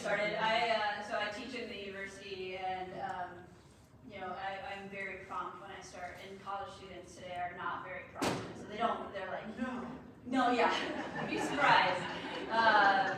started. So I teach at the university, and I'm very prompt when I start. And college students today are not very prompt, so they're like, no, yeah, you'd be surprised.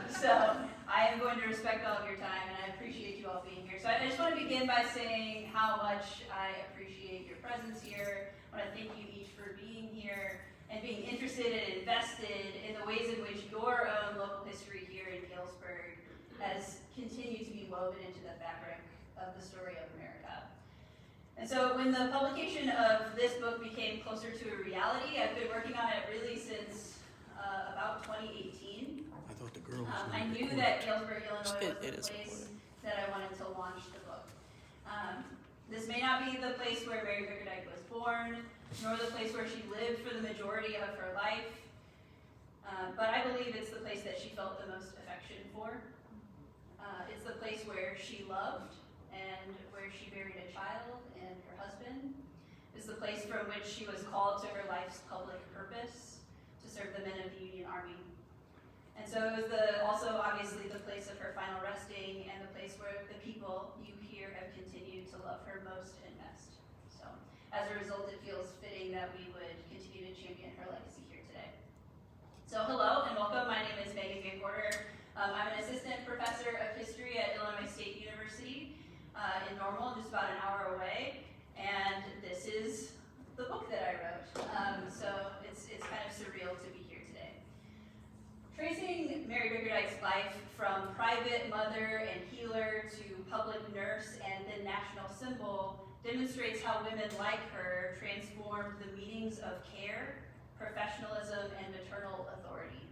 So I am going to respect all of your time, and I appreciate you all being here. So I just want to begin by saying how much I appreciate your presence here. I want to thank you each for being here and being interested and invested in the ways in which your own local history here in Galesburg has continued to be woven into the fabric of the story of America. And so when the publication of this book became closer to a reality, I've been working on it really since about 2018. I thought the girl was I knew that Galesburg, Illinois was the place that I wanted to launch the book. This may not be the place where Mary Bickerdyke was born, nor the place where she lived for the majority of her life, but I believe it's the place that she felt the most affection for. It's the place where she loved and where she buried a child and her husband. It's the place from which she was called to her life's public purpose, to serve the men of the Union Army. And so it was also obviously the place of her final resting and the place where the people you here have continued to love her most and best. So as a result, it feels fitting that we would continue to champion her legacy here today. So hello and welcome. My name is VanGorder. I'm an assistant professor of history at Illinois State University in Normal, just about an hour away. And this is the book that I wrote. So it's kind of surreal to be here today. Tracing Mary Bickerdyke's life from private mother and healer to public nurse and then national symbol demonstrates how women like her transformed the meanings of care, professionalism, and maternal authority.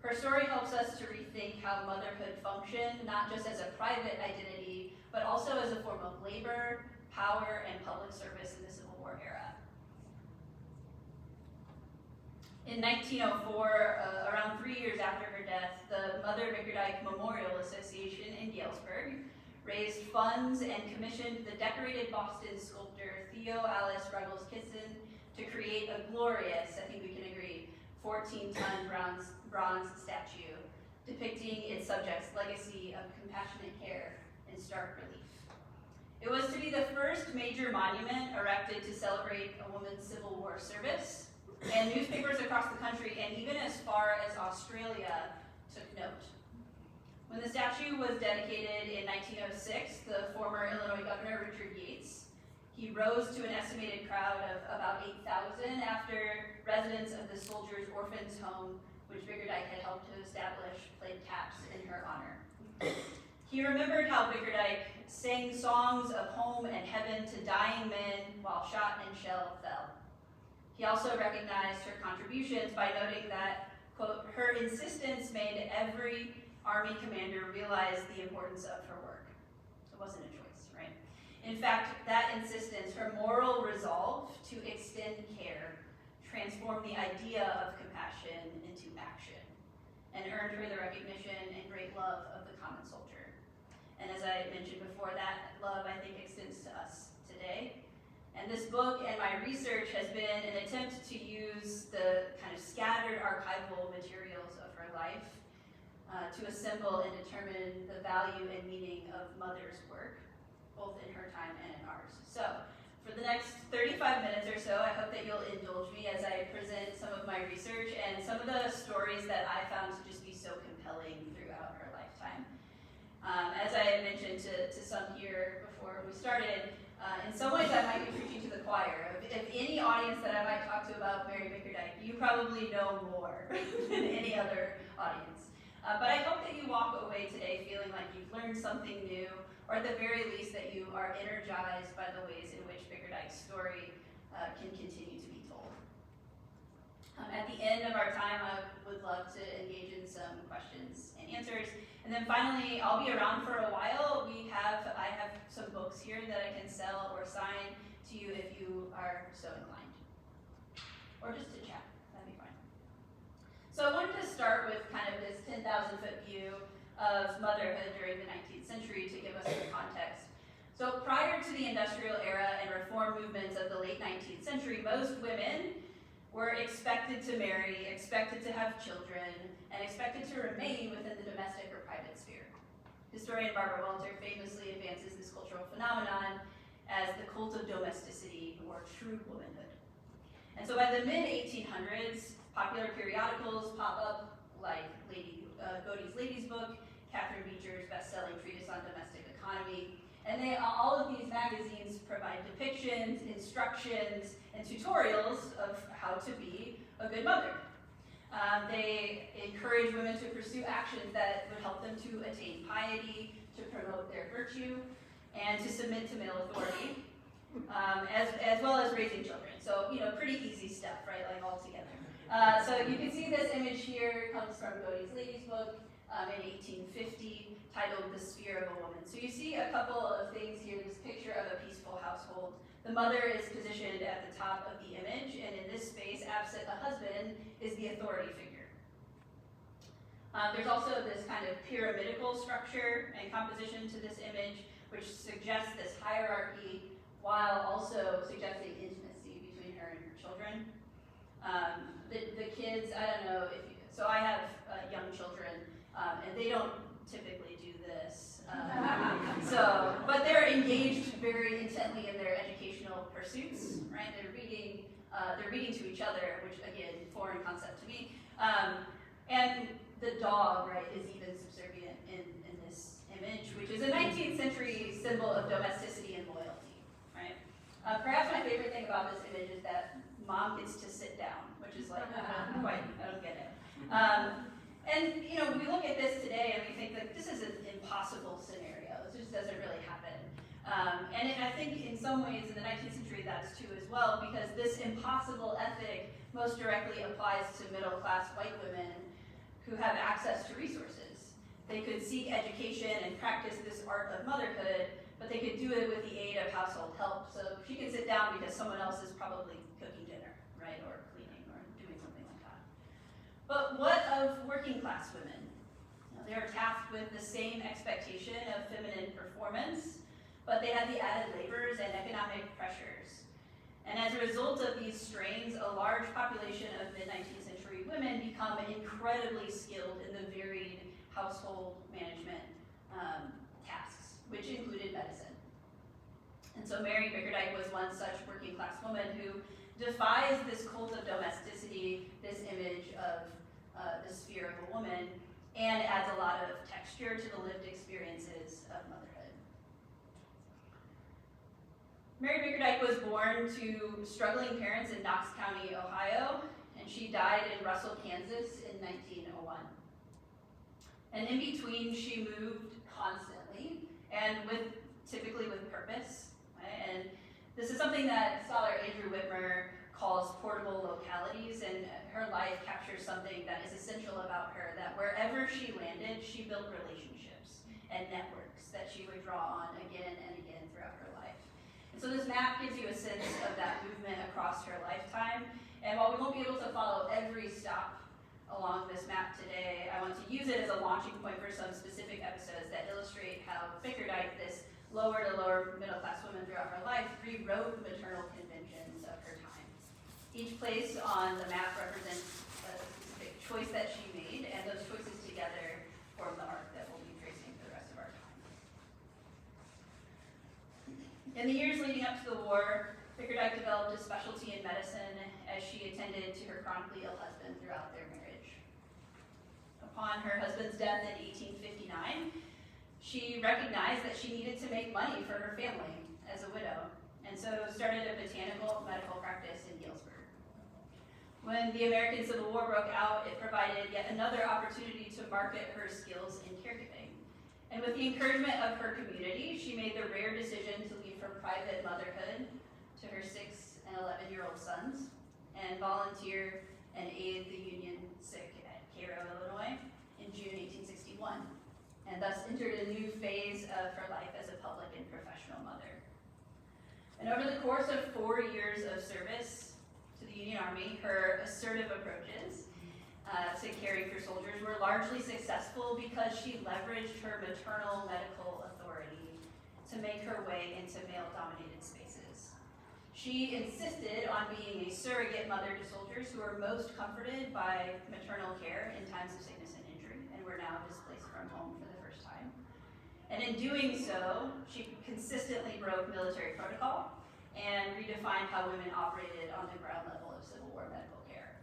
Her story helps us to rethink how motherhood functioned, not just as a private identity, but also as a form of labor, power, and public service in the Civil War era. In 1904, around 3 years after her death, the Mother Bickerdyke Memorial Association in Galesburg raised funds and commissioned the decorated Boston sculptor Theo Alice Ruggles Kitson to create a glorious, I think we can agree, 14-ton bronze statue depicting its subject's legacy of compassionate care in stark relief. It was to be the first major monument erected to celebrate a woman's Civil War service, and newspapers across the country and even as far as Australia took note. When the statue was dedicated in 1906, the former Illinois Governor Richard Yates, he rose to an estimated crowd of about 8,000 after residents of the Soldiers' Orphans Home, which Bickerdyke had helped to establish, played taps in her honor. He remembered how Bickerdyke sang songs of home and heaven to dying men while shot and shell fell. He also recognized her contributions by noting that, quote, her insistence made every Army commander realize the importance of her work. It wasn't a choice, right? In fact, that insistence, her moral resolve to extend care, transformed the idea of compassion into action and earned her the recognition and great love of the common soldier. And as I mentioned before, that love, I think, extends to us today. And this book and my research has been an attempt to use the kind of scattered archival materials of her life to assemble and determine the value and meaning of Mother's work, both in her time and in ours. So, for the next 35 minutes or so, I hope that you'll indulge me as I present some of my research and some of the stories that I found to just be so compelling throughout her lifetime. As I had mentioned to some here before we started, in some ways I might be preaching to the choir. If any audience that I might talk to about Mary Bickerdyke, you probably know more than any other audience. But I hope that you walk away today feeling like you've learned something new, or at the very least that you are energized by the ways in which Bickerdyke's story can continue to be told. At the end of our time, I would love to engage in some questions and answers. And then finally, I'll be around for a while. I have some books here that I can sell or sign to you if you are so inclined. Or just to chat, that'd be fine. So I wanted to start with kind of this 10,000-foot view of motherhood during the 19th century to give us some context. So prior to the industrial era and reform movements of the late 19th century, most women were expected to marry, expected to have children, and expected to remain within the domestic or private sphere. Historian Barbara Walter famously advances this cultural phenomenon as the cult of domesticity, or true womanhood. And so by the mid-1800s, popular periodicals pop up like Godey's Lady's Book, Catherine Beecher's best-selling treatise on domestic economy, and all of these magazines provide depictions, instructions, and tutorials of how to be a good mother. They encourage women to pursue actions that would help them to attain piety, to promote their virtue, and to submit to male authority, as well as raising children. So, pretty easy stuff, right, like all together. So you can see this image here comes from Godey's Lady's Book in 1850, titled The Sphere of a Woman. So you see a couple of things here, this picture of a peaceful household. The mother is positioned at the top of the image, and in this space, absent a husband, is the authority figure. There's also this kind of pyramidal structure and composition to this image, which suggests this hierarchy while also suggesting intimacy between her and her children. The kids, I don't know if you, so I have young children, and they don't typically do this. But they're engaged very intently in their educational pursuits, right? They're reading to each other, which again, foreign concept to me. And the dog, right, is even subservient in this image, which is a 19th century symbol of domesticity and loyalty, right? Perhaps my favorite thing about this image is that mom gets to sit down, which is like, I don't get it. And we look at this today and we think that this is an impossible scenario. This just doesn't really happen. And I think in some ways in the 19th century that's true as well, because this impossible ethic most directly applies to middle-class white women who have access to resources. They could seek education and practice this art of motherhood, but they could do it with the aid of household help. So she can sit down because someone else is probably cooking dinner, right, or cleaning or doing something like that. But what of working class women? They are tasked with the same expectation of feminine performance, but they have the added labors and economic pressures. And as a result of these strains, a large population of mid-19th century women become incredibly skilled in the varied household management tasks, which included medicine. And so Mary Bickerdyke was one such working class woman who defies this cult of domesticity, this image of the sphere of a woman, and adds a lot of texture to the lived experiences of motherhood. Mary Bickerdyke was born to struggling parents in Knox County, Ohio, and she died in Russell, Kansas in 1901. And in between, she moved constantly, and typically with purpose. Right? And this is something that scholar Andrew Whitmer calls portable localities, and her life captures something that is essential about her, that wherever she landed, she built relationships and networks that she would draw on again and again throughout her life. And so this map gives you a sense of that movement across her lifetime, and while we won't be able to follow every stop along this map today, I want to use it as a launching point for some specific episodes that illustrate how Bickerdyke, this lower to lower middle class woman throughout her life, rewrote the maternal conventions of her time. Each place on the map represents a specific choice that she made, and those choices together form the arc that we'll be tracing for the rest of our time. In the years leading up to the war, Bickerdyke developed a specialty in medicine as she attended to her chronically ill husband throughout their marriage. Upon her husband's death in 1859, she recognized that she needed to make money for her family as a widow, and so started a botanical medical practice in Galesburg. When the American Civil War broke out, it provided yet another opportunity to market her skills in caregiving. And with the encouragement of her community, she made the rare decision to leave her private motherhood to her 6 and 11-year-old sons and volunteer and aid the Union sick at Cairo, Illinois in June 1861, and thus entered a new phase of her life as a public and professional mother. And over the course of 4 years of service to the Union Army, her assertive approaches to caring for soldiers were largely successful because she leveraged her maternal medical authority to make her way into male-dominated spaces. She insisted on being a surrogate mother to soldiers who were most comforted by maternal care in times of sickness and injury, and were now displaced from home for the first time. And in doing so, she consistently broke military protocol and redefined how women operated on the ground level of Civil War medical care.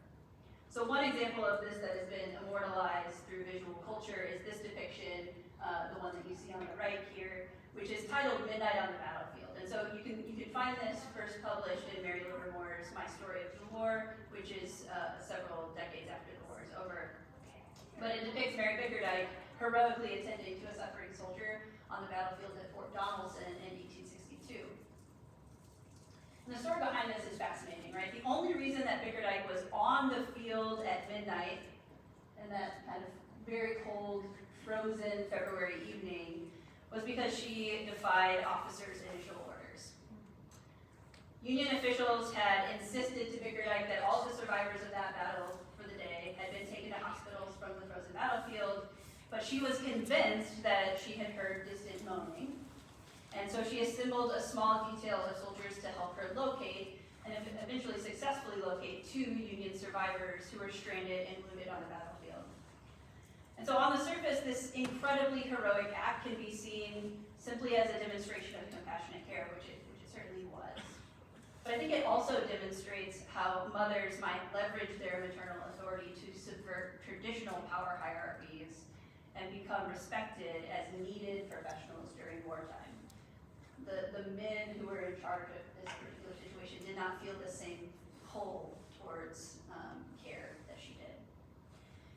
So one example of this that has been immortalized through visual culture is this depiction, the one that you see on the right here, which is titled Midnight on the Battlefield. And so you can find this first published in Mary Livermore's My Story of the War, which is several decades after the war is over. But it depicts Mary Bickerdyke heroically attending to a suffering soldier on the battlefield at Fort Donelson in 1862. And the story behind this is fascinating, right? The only reason that Bickerdyke was on the field at midnight in that kind of very cold, frozen February evening was because she defied officers' initial orders. Union officials had insisted to Bickerdyke that all the survivors of that battle for the day had been taken to hospitals from the frozen battlefield, but she was convinced that she had heard distant moaning. And so she assembled a small detail of soldiers to help her locate, and eventually successfully locate 2 Union survivors who were stranded and wounded on the battlefield. And so on the surface, this incredibly heroic act can be seen simply as a demonstration of compassionate care, which it certainly was. But I think it also demonstrates how mothers might leverage their maternal authority to subvert traditional power hierarchies and become respected as needed professionals during wartime. The men who were in charge of this particular situation did not feel the same pull towards care that she did.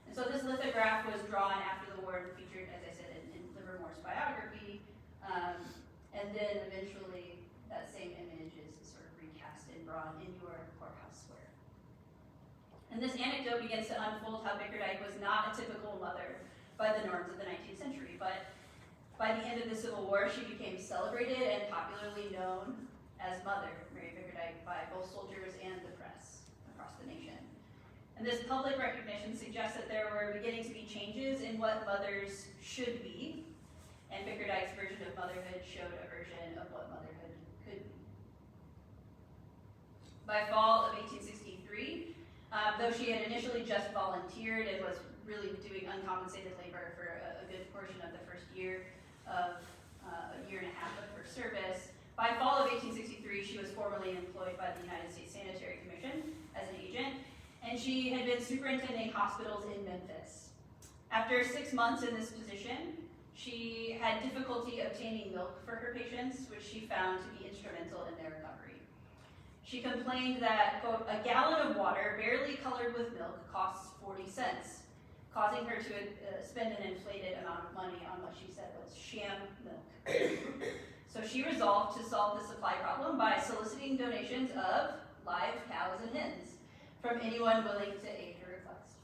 And so this lithograph was drawn after the war and featured, as I said, in Livermore's biography. And then eventually that same image is sort of recast and brought in your courthouse square. And this anecdote begins to unfold how Bickerdyke was not a typical mother by the norms of the 19th century, but by the end of the Civil War, she became celebrated and popularly known as Mother Mary Bickerdyke by both soldiers and the press across the nation. And this public recognition suggests that there were beginning to be changes in what mothers should be, and Bickerdyke's version of motherhood showed a version of what motherhood could be. By fall of 1863, though she had initially just volunteered and was really doing uncompensated labor for a good portion of the first year of a year and a half of her service, by fall of 1863, she was formally employed by the United States Sanitary Commission as an agent, and she had been superintending hospitals in Memphis. After 6 months in this position, she had difficulty obtaining milk for her patients, which she found to be instrumental in their recovery. She complained that, quote, a gallon of water barely colored with milk costs 40 cents, causing her to spend an inflated amount of money on what she said was sham milk. So she resolved to solve the supply problem by soliciting donations of live cows and hens from anyone willing to aid her request.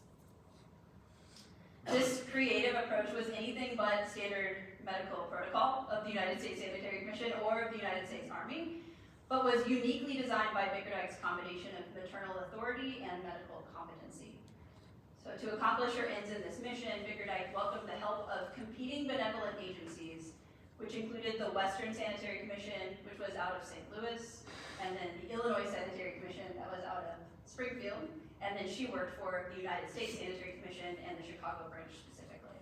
This creative approach was anything but standard medical protocol of the United States Sanitary Commission or of the United States Army, but was uniquely designed by Bickerdyke's combination of maternal authority and medical competency. So to accomplish her ends in this mission, Bickerdyke welcomed the help of competing benevolent agencies, which included the Western Sanitary Commission, which was out of St. Louis, and then the Illinois Sanitary Commission that was out of Springfield, and then she worked for the United States Sanitary Commission and the Chicago branch specifically.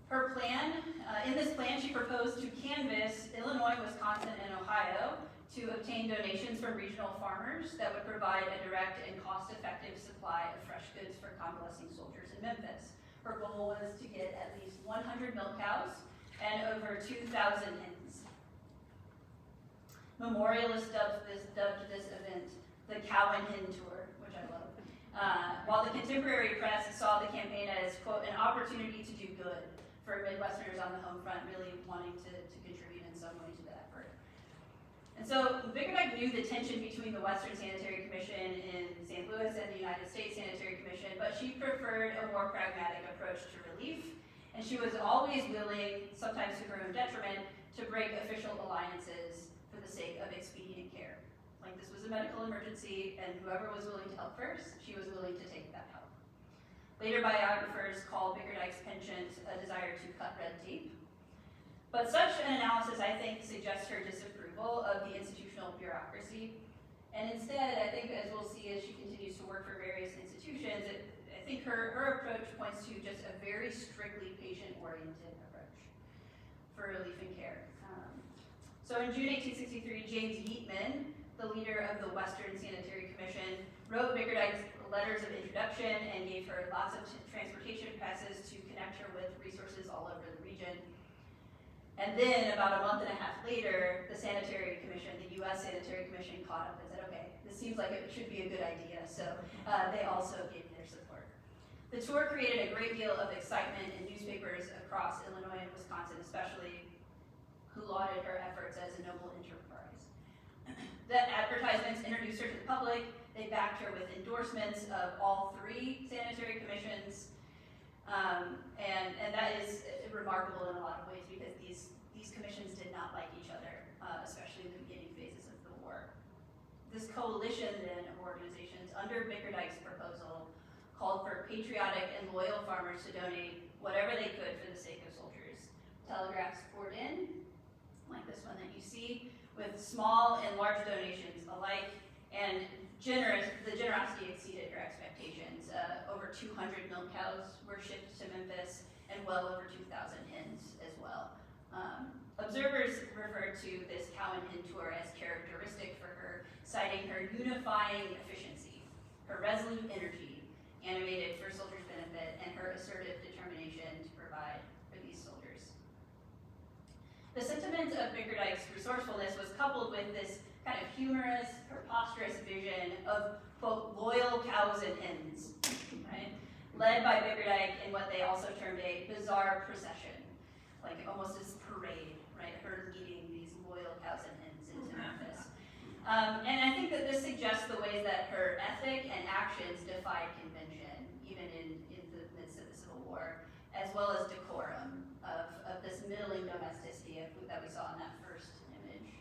Her plan, in this plan, she proposed to canvass Illinois, Wisconsin, and Ohio to obtain donations from regional farmers that would provide a direct and cost-effective supply of fresh goods for convalescing soldiers in Memphis. Her goal was to get at least 100 milk cows and over 2,000 hens. Memorialists dubbed this event the Cow and Hen Tour, which I love. While the contemporary press saw the campaign as, quote, an opportunity to do good for Midwesterners on the home front, really wanting to contribute in some way to the effort. And so Bickerdyke knew the tension between the Western Sanitary Commission in St. Louis and the United States Sanitary Commission, but she preferred a more pragmatic approach to relief, and she was always willing, sometimes to her own detriment, to break official alliances for the sake of expedient care. Like, this was a medical emergency, and whoever was willing to help first, she was willing to take that help. Later biographers called Bickerdyke's penchant a desire to cut red tape. But such an analysis, I think, suggests her disapproval of the institutional bureaucracy. And instead, I think, as we'll see as she continues to work for various institutions, I think her approach points to just a very strictly patient-oriented approach. for relief and care. So in June 1863, James Yeatman, the leader of the Western Sanitary Commission, wrote Bickerdyke's letters of introduction and gave her lots of transportation passes to connect her with resources all over the region. And then about a month and a half later, the Sanitary Commission, the U.S. Sanitary Commission, caught up and said, okay, this seems like it should be a good idea. So they also gave their support. The tour created a great deal of excitement in newspapers across Illinois and Wisconsin, especially, who lauded her efforts as a noble enterprise. The advertisements introduced her to the public. They backed her with endorsements of all three sanitary commissions. And that is remarkable in a lot of ways because these commissions did not like each other, especially in the beginning phases of the war. This coalition then of organizations under Bickerdyke's proposal called for patriotic and loyal farmers to donate whatever they could for the sake of soldiers. Telegraphs poured in, like this one that you see, with small and large donations alike, and the generosity exceeded her expectations. Over 200 milk cows were shipped to Memphis, and well over 2,000 hens as well. Observers referred to this cow and hen tour as characteristic for her, citing her unifying efficiency, her resolute energy, animated for soldiers' benefit, and her assertive determination to provide for these soldiers. The sentiment of Bickerdyke's resourcefulness was coupled with this kind of humorous, preposterous vision of, quote, loyal cows and hens, right? Led by Bickerdyke in what they also termed a bizarre procession, like almost this parade, right? Her leading these loyal cows and hens into Memphis. And I think that this suggests the ways that her ethic and actions defied convention, even in the midst of the Civil War, as well as decorum of this middling domesticity that we saw in that first image.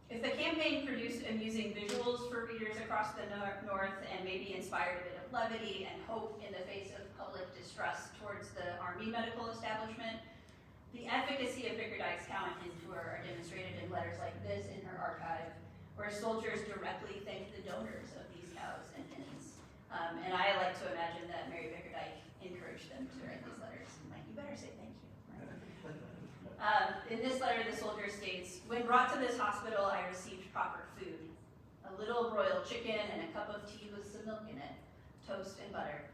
If the campaign produced amusing visuals for readers across the North and maybe inspired a bit of levity and hope in the face of public distrust towards the Army medical establishment, the efficacy of Bickerdyke's cow and hen tour are demonstrated in letters like this in her archive, where soldiers directly thanked the donors of these cows and hens. And I like to imagine that Mary Bickerdyke encouraged them to write these letters. Like, you better say thank you. In this letter, the soldier states, "When brought to this hospital, I received proper food, a little broiled chicken and a cup of tea with some milk in it, toast and butter.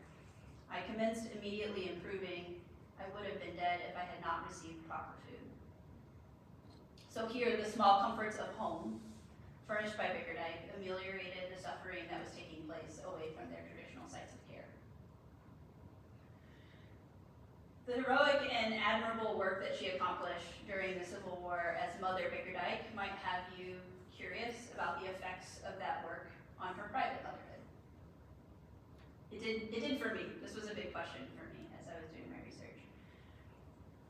I commenced immediately improving. I would have been dead if I had not received proper food." So here, the small comforts of home, furnished by Bickerdyke, ameliorated the suffering that was taking place away from their traditional sites of care. The heroic and admirable work that she accomplished during the Civil War as Mother Bickerdyke might have you curious about the effects of that work on her private motherhood. It did for me. This was a big question for me as I was doing my research.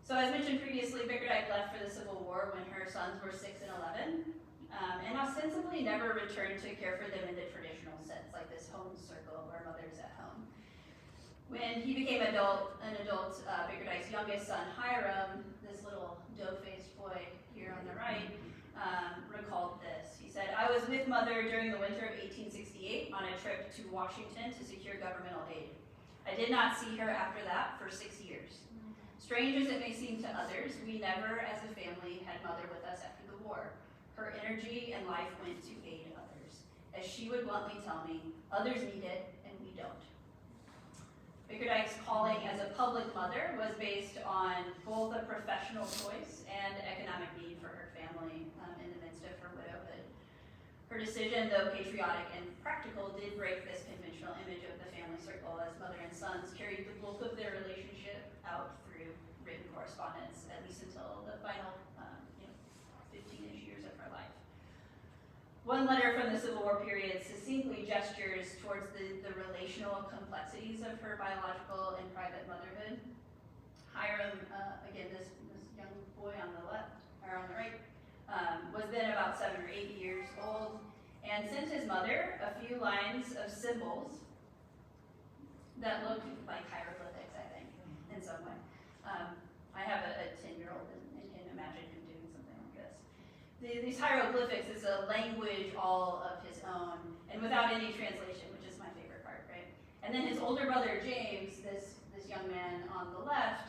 So as mentioned previously, Bickerdyke left for the Civil War when her sons were 6 and 11, and ostensibly never returned to care for them in the traditional sense, like this home circle where mother's at home. When he became an adult, Bickerdyke's youngest son, Hiram, this little doe-faced boy here on the right, recalled this. He said, "I was with Mother during the winter of 1868 on a trip to Washington to secure governmental aid. I did not see her after that for 6 years. Strange as it may seem to others, we never, as a family, had Mother with us after the war. Her energy and life went to aid others. As she would bluntly tell me, others need it and we don't." Bickerdyke's calling as a public mother was based on both a professional choice and economic need for her family in the midst of her widowhood. Her decision, though patriotic and practical, did break this conventional image of the family circle, as mother and sons carried the bulk of their relationship out through written correspondence, at least until the final 15-ish years of her life. One letter from the Civil War period succinctly gestures towards the relational complexities of her biological and private motherhood. Hiram, again, this young boy on the left, or on the right, was then about 7 or 8 years old, and sent his mother a few lines of symbols that looked like hieroglyphics, I think, in some way. I have a 10-year-old and can imagine him doing something like this. These hieroglyphics is a language all of his own, and without any translation, which is my favorite part, right? And then his older brother, James, this young man on the left,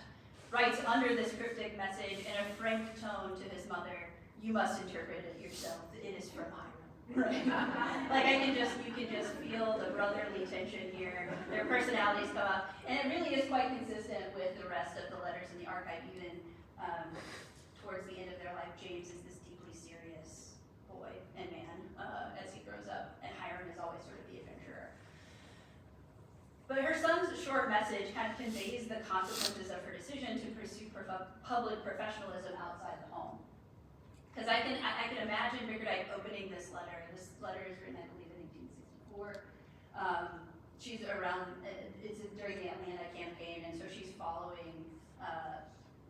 writes under this cryptic message in a frank tone to his mother, "You must interpret it yourself. It is from Hiram." Right? Like you can just feel the brotherly tension here. Their personalities come up, and it really is quite consistent with the rest of the letters in the archive. Even towards the end of their life, James is this deeply serious boy and man as he grows up, and Hiram is always sort of the adventurer. But her son's short message kind of conveys the consequences of her decision to pursue public professionalism outside the home. Because I can imagine Bickerdyke opening this letter. This letter is written, I believe, in 1864. She's around, it's during the Atlanta campaign, and so she's following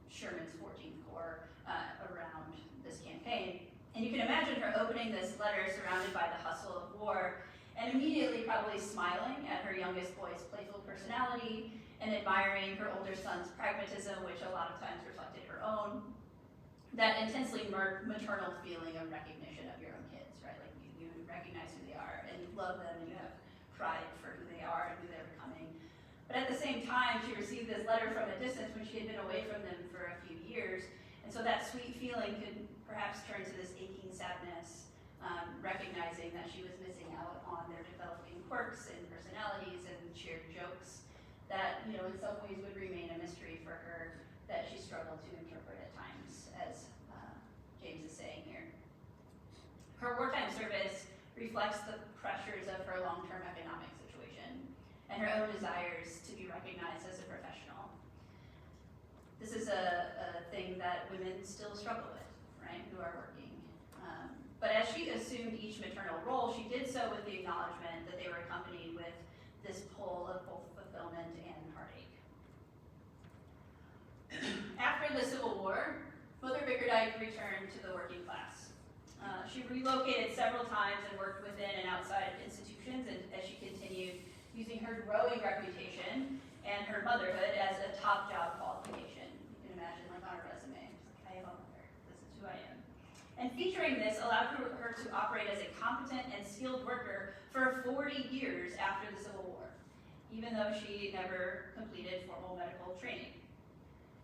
Sherman's 14th Corps around this campaign. And you can imagine her opening this letter surrounded by the hustle of war, and immediately probably smiling at her youngest boy's playful personality and admiring her older son's pragmatism, which a lot of times reflected her own. That intensely maternal feeling of recognition of your own kids, right? Like you recognize who they are and you love them and you have pride for who they are and who they're becoming. But at the same time, she received this letter from a distance when she had been away from them for a few years. And so that sweet feeling could perhaps turn to this aching sadness, recognizing that she was missing out on their developing quirks and personalities and shared jokes that, in some ways would remain a mystery for her, that she struggled to interpret at times, as James is saying here. Her wartime service reflects the pressures of her long-term economic situation and her own desires to be recognized as a professional. This is a thing that women still struggle with, right, who are working. But as she assumed each maternal role, she did so with the acknowledgement that they were accompanied with this pull of both fulfillment and heartache. After the Civil War, Mother Bickerdyke returned to the working class. She relocated several times and worked within and outside institutions, and as she continued using her growing reputation and her motherhood as a top job qualification. You can imagine, like on her resume, it's like, I have a mother, this is who I am. And featuring this allowed her to operate as a competent and skilled worker for 40 years after the Civil War, even though she never completed formal medical training.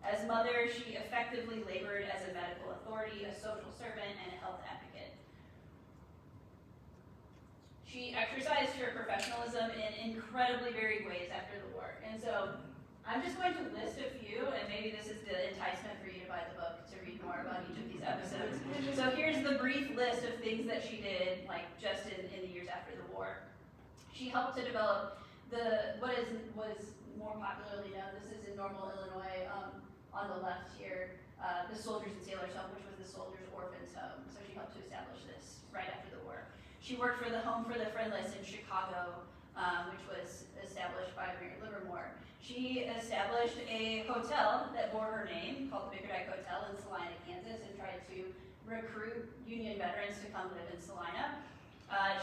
As mother, she effectively labored as a medical authority, a social servant, and a health advocate. She exercised her professionalism in incredibly varied ways after the war. And so I'm just going to list a few, and maybe this is the enticement for you to buy the book to read more about each of these episodes. So here's the brief list of things that she did, like just in the years after the war. She helped to develop was more popularly known, this is in Normal, Illinois, on the left here, the Soldiers and Sailors Home, which was the Soldiers' Orphans Home. So she helped to establish this right after the war. She worked for the Home for the Friendless in Chicago, which was established by Mary Livermore. She established a hotel that bore her name, called the Bickerdyke Hotel in Salina, Kansas, and tried to recruit Union veterans to come live in Salina.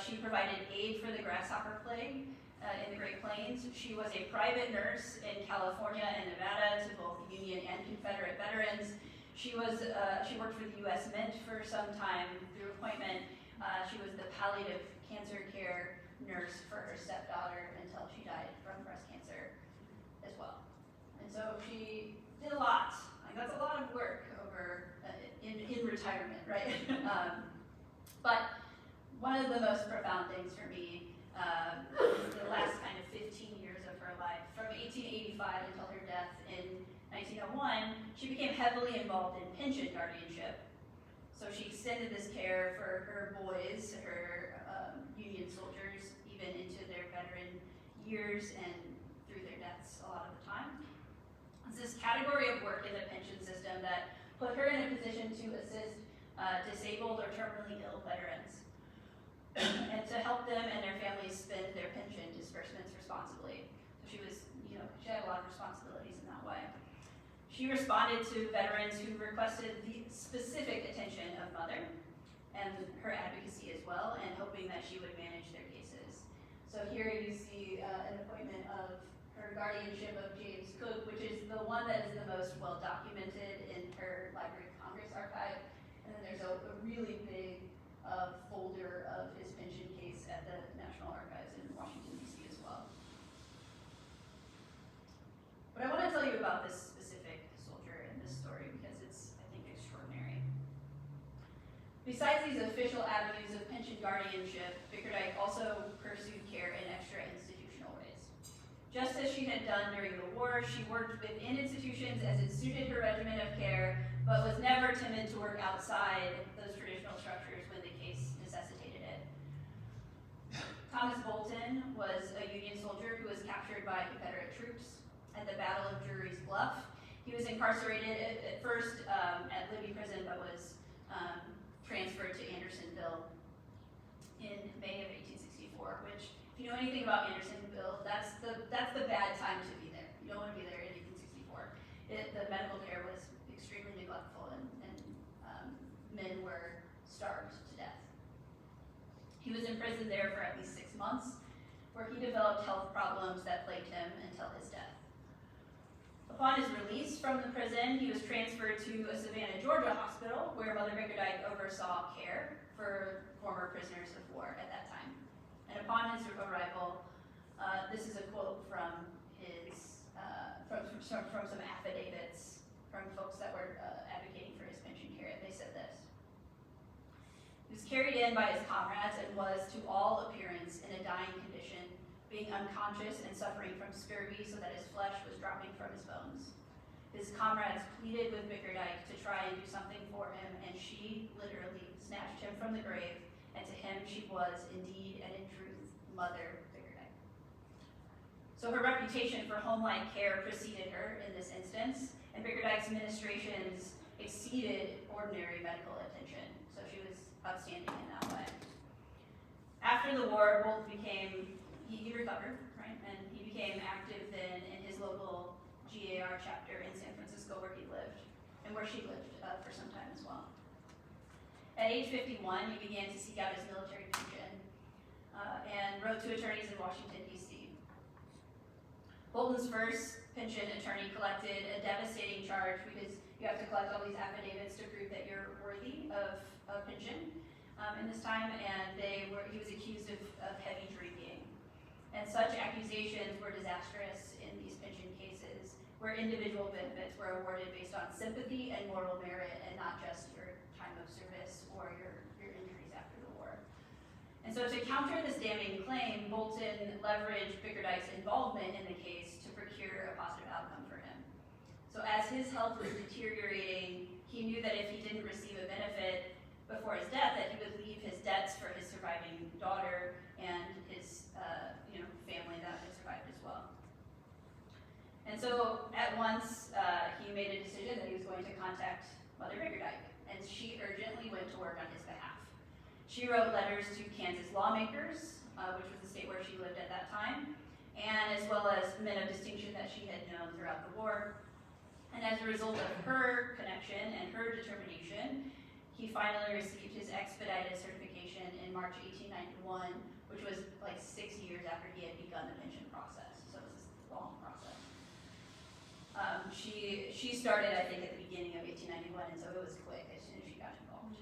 She provided aid for the grasshopper plague in the Great Plains. She was a private nurse in California and Nevada to both Union and Confederate veterans. She worked for the U.S. Mint for some time through appointment. She was the palliative cancer care nurse for her stepdaughter until she died from breast cancer as well. And so she did a lot. Like, that's a lot of work over in retirement, right? But one of the most profound things for me the last kind of 15 years of her life, from 1885 until her death in 1901, she became heavily involved in pension guardianship. So she extended this care for her boys, her Union soldiers, even into their veteran years and through their deaths a lot of the time. It's this category of work in the pension system that put her in a position to assist disabled or terminally ill veterans and to help them and their families spend their pension disbursements responsibly. So she had a lot of responsibilities in that way. She responded to veterans who requested the specific attention of Mother and her advocacy as well, and hoping that she would manage their cases. So here you see an appointment of her guardianship of James Cook, which is the one that is the most well documented in her Library of Congress archive. And then there's a really big folder of his pension case at the National Archives in Washington, D.C. as well. But I want to tell you about this specific soldier Besides these official avenues of pension guardianship, Bickerdyke also pursued care in extra-institutional ways. Just as she had done during the war, she worked within institutions as it suited her regimen of care, but was never timid to work outside those traditional structures when the case necessitated it. Thomas Bolton was a Union soldier who was captured by Confederate troops at the Battle of Drury's Bluff. He was incarcerated at first at Libby Prison, but was transferred to Andersonville in May of 1864, which, if you know anything about Andersonville, that's the bad time to be there. You don't want to be there in 1864. The medical care was extremely neglectful, and men were starved to death. He was imprisoned there for at least 6 months, where he developed health problems that plagued him until his death. Upon his release from the prison, he was transferred to a Savannah, Georgia hospital, where Mother Bickerdyke oversaw care for former prisoners of war at that time. And upon his arrival, this is a quote from his from some affidavits from folks that were advocating for his pension care. They said this: "He was carried in by his comrades and was, to all appearance, in a dying condition, being unconscious and suffering from scurvy so that his flesh was dropping from his bones. His comrades pleaded with Bickerdyke to try and do something for him, and she literally snatched him from the grave, and to him she was indeed and in truth Mother Bickerdyke." So her reputation for home-like care preceded her in this instance, and Bickerdyke's ministrations exceeded ordinary medical attention, so she was outstanding in that way. After the war, Bolt became he recovered, right, and he became active then in his local GAR chapter in San Francisco, where he lived, and where she lived for some time as well. At age 51, he began to seek out his military pension and wrote to attorneys in Washington, D.C. Bolton's first pension attorney collected a devastating charge, because you have to collect all these affidavits to prove that you're worthy of a pension in this time, and he was accused of heavy drinking. And such accusations were disastrous in these pension cases, where individual benefits were awarded based on sympathy and moral merit, and not just your time of service or your injuries after the war. And so to counter this damning claim, Bolton leveraged Bickerdyke's involvement in the case to procure a positive outcome for him. So as his health was deteriorating, he knew that if he didn't receive a benefit before his death, that he would leave his debts for his surviving daughter and his family that had survived as well. And so at once, he made a decision that he was going to contact Mother Bickerdyke, and she urgently went to work on his behalf. She wrote letters to Kansas lawmakers, which was the state where she lived at that time, and as well as men of distinction that she had known throughout the war. And as a result of her connection and her determination, he finally received his expedited certification in March 1891, which was like 6 years after he had begun the pension process. So it was this long process. She started, I think, at the beginning of 1891, and so it was quick as soon as she got involved.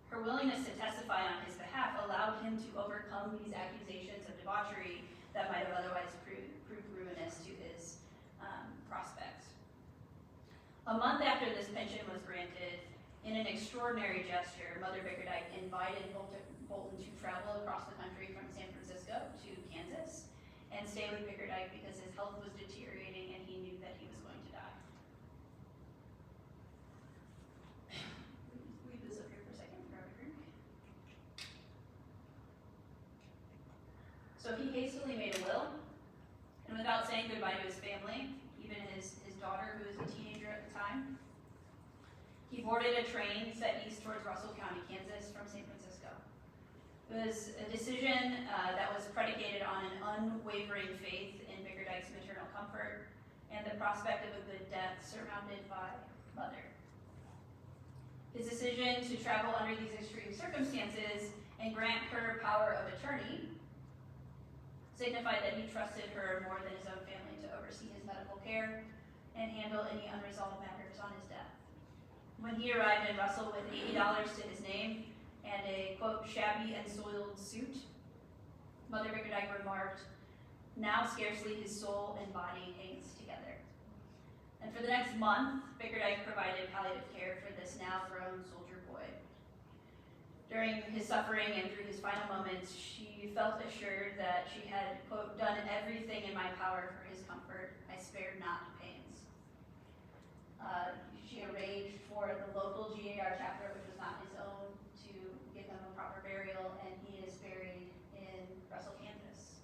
Her willingness to testify on his behalf allowed him to overcome these accusations of debauchery that might have otherwise proved ruinous to his prospects. A month after this pension was granted, in an extraordinary gesture, Mother Bickerdyke invited Bolton to travel across the country from San Francisco to Kansas and stay with Bickerdyke because his health was deteriorating and he knew that he was going to die. Leave this up here for a second for our drink. So he hastily made a will, and without saying goodbye to his family, even his daughter, who was a teenager at the time, he boarded a train set east towards Russell County, Kansas, from San Francisco. It was a decision that was predicated on an unwavering faith in Bickerdyke's maternal comfort and the prospect of a good death surrounded by Mother. His decision to travel under these extreme circumstances and grant her power of attorney signified that he trusted her more than his own family to oversee his medical care and handle any unresolved matters on his death. When he arrived in Russell with $80 to his name and a, quote, shabby and soiled suit, Mother Bickerdyke remarked, "Now scarcely his soul and body hangs together." And for the next month, Bickerdyke provided palliative care for this now grown soldier boy. During his suffering and through his final moments, she felt assured that she had, quote, done everything in my power for his comfort. I spared not pains. She arranged for the local GAR chapter, which was not his own, to give him a proper burial, and he is buried in Russell, Kansas.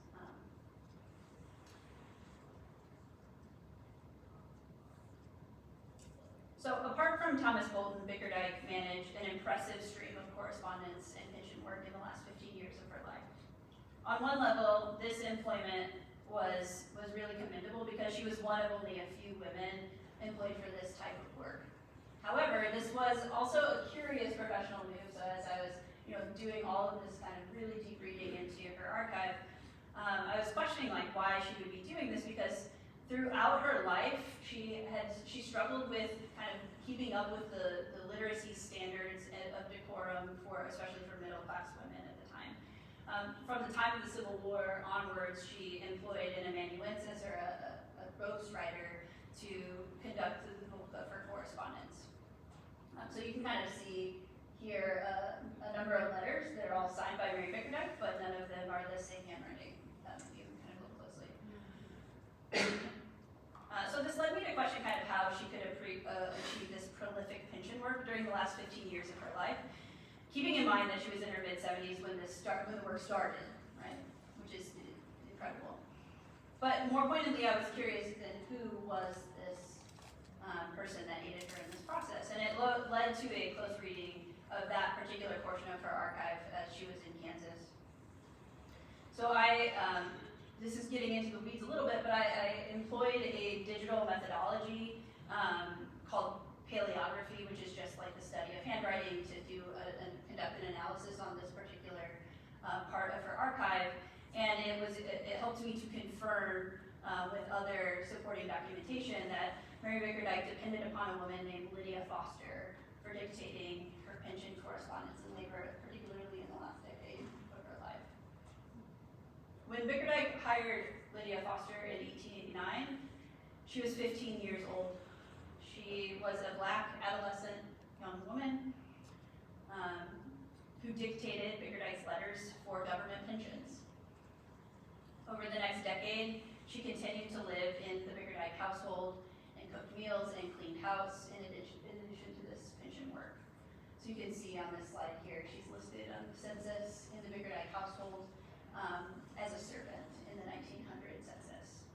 So apart from Thomas Bolton, Bickerdyke managed an impressive stream of correspondence and pension work in the last 15 years of her life. On one level, this employment was really commendable because she was one of only a few women employed for this type of work. However, this was also a curious professional move. So as I was, doing all of this kind of really deep reading into her archive, I was questioning why she would be doing this, because throughout her life she struggled with kind of keeping up with the literacy standards of decorum especially for middle class women at the time. From the time of the Civil War onwards, she employed an amanuensis or a ghostwriter to conduct the bulk of her correspondence. So you can kind of see here a number of letters that are all signed by Mary Bickerdyke, but none of them are the same handwriting. You can kind of look closely. So this led me to question kind of how she could achieve this prolific pension work during the last 15 years of her life, keeping in mind that she was in her mid-70s when the work started, right? Which is incredible. But more pointedly, I was curious then who was this person that aided her in this process, and it led to a close reading of that particular portion of her archive as she was in Kansas. So this is getting into the weeds a little bit, but I employed a digital methodology called paleography, which is just like the study of handwriting, to conduct an analysis on this particular part of her archive, and it helped me to confirm with other supporting documentation that Mary Bickerdyke depended upon a woman named Lydia Foster for dictating her pension correspondence and labor, particularly in the last decade of her life. When Bickerdyke hired Lydia Foster in 1889, she was 15 years old. She was a black adolescent young woman who dictated Bickerdyke's letters for government pensions. Over the next decade, she continued to live in the Bickerdyke household and cooked meals and cleaned house in addition to this pension work. So you can see on this slide here, she's listed on the census in the Bickerdyke household as a servant in the 1900 census.